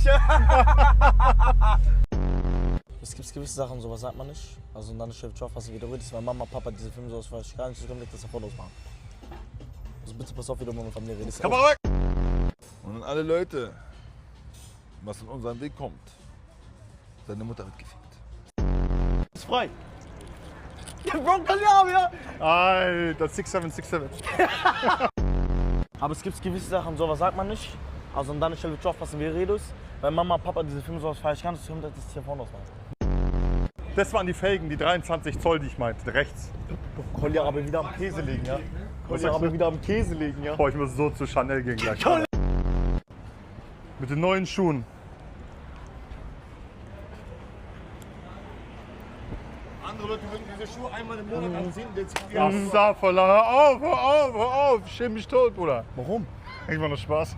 nicht. Es gibt gewisse Sachen, sowas sagt man nicht. Also und dann ist Chef was du wieder redest, weil Mama, Papa diese Filme so aus gar nicht, so können nicht, dass er Fotos machen. Also bitte pass auf, wie du mit Familie redest. Kamera weg! Und an alle Leute, was in unseren Weg kommt, seine Mutter wird gefickt. Ist frei. Ja, Bro, kann ich haben, ja? Alter, 6767. Aber es gibt gewisse Sachen, sowas sagt man nicht. Also und dann ist Chef was du redest, weil Mama, Papa diese Filme so aus gar nicht, so können das Telefon ausmachen. Das waren die Felgen, die 23 Zoll, die ich meinte, rechts. Kolja aber wieder am Käse legen, ja? Kolja aber wieder am Käse legen, ja? Boah, ich muss so zu Chanel gehen gleich. Mit den neuen Schuhen. Andere Leute würden diese Schuhe einmal im Monat anziehen, jetzt Astaghfirullah, hör auf, hör auf, hör auf. Ich schäme mich tot, Bruder. Warum? Ich mach nur Spaß.